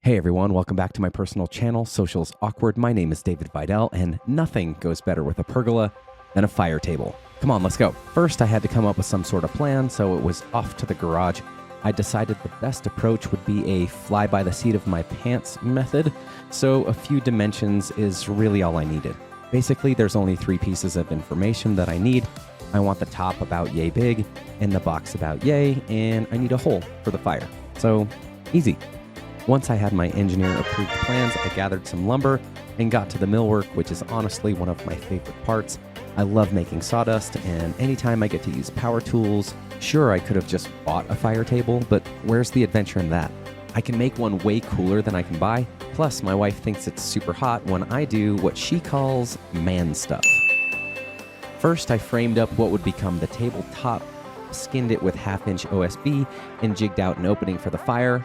Hey everyone, welcome back to my personal channel, Social's Awkward. My name is David Vidal, and nothing goes better with a pergola than a fire table. Come on, let's go. First, I had to come up with some sort of plan, so it was off to the garage. I decided the best approach would be a fly by the seat of my pants method, so a few dimensions is really all I needed. Basically, there's only 3 pieces of information that I need. I want the top about yay big, and the box about yay, and I need a hole for the fire. So, easy. Once I had my engineer-approved plans, I gathered some lumber and got to the millwork, which is honestly one of my favorite parts. I love making sawdust, and anytime I get to use power tools, sure, I could have just bought a fire table, but where's the adventure in that? I can make one way cooler than I can buy, plus my wife thinks it's super hot when I do what she calls man stuff. First, I framed up what would become the tabletop, skinned it with 1/2-inch OSB, and jigged out an opening for the fire.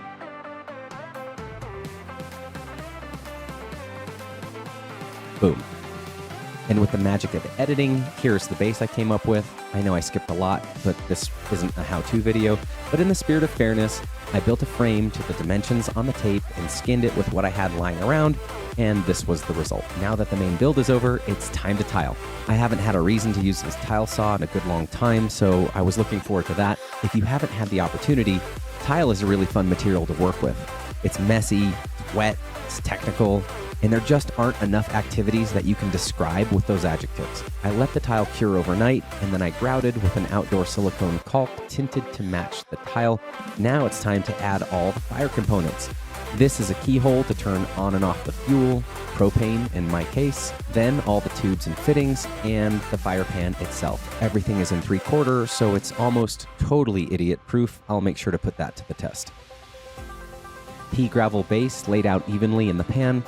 Boom. And with the magic of editing, here's the base I came up with. I know I skipped a lot, but this isn't a how-to video. But in the spirit of fairness, I built a frame to the dimensions on the tape and skinned it with what I had lying around, and this was the result. Now that the main build is over, it's time to tile. I haven't had a reason to use this tile saw in a good long time, so I was looking forward to that. If you haven't had the opportunity, tile is a really fun material to work with. It's messy, it's wet, it's technical, and there just aren't enough activities that you can describe with those adjectives. I let the tile cure overnight, and then I grouted with an outdoor silicone caulk tinted to match the tile. Now it's time to add all the fire components. This is a keyhole to turn on and off the fuel, propane in my case, then all the tubes and fittings, and the fire pan itself. Everything is in 3/4, so it's almost totally idiot-proof. I'll make sure to put that to the test. Pea gravel base laid out evenly in the pan,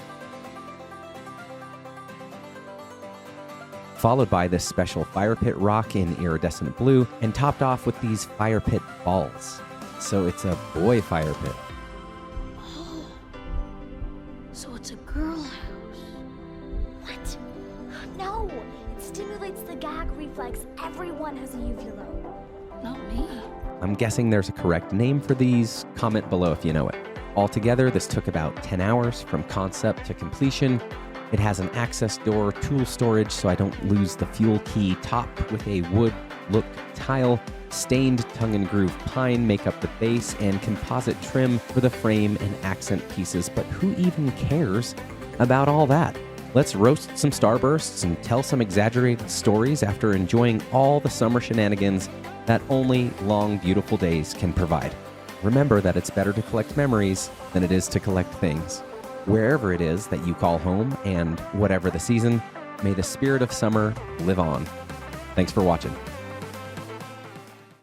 followed by this special fire pit rock in iridescent blue, and topped off with these fire pit balls. So it's a boy fire pit. Oh, so it's a girl house. What? No, it stimulates the gag reflex. Everyone has a uvula. Not me. I'm guessing there's a correct name for these. Comment below if you know it. Altogether, this took about 10 hours from concept to completion. It has an access door, tool storage so I don't lose the fuel key, topped with a wood look tile, stained tongue and groove pine make up the base, and composite trim for the frame and accent pieces. But who even cares about all that? Let's roast some starbursts and tell some exaggerated stories after enjoying all the summer shenanigans that only long, beautiful days can provide. Remember that it's better to collect memories than it is to collect things. Wherever it is that you call home, and whatever the season, may the spirit of summer live on. Thanks for watching.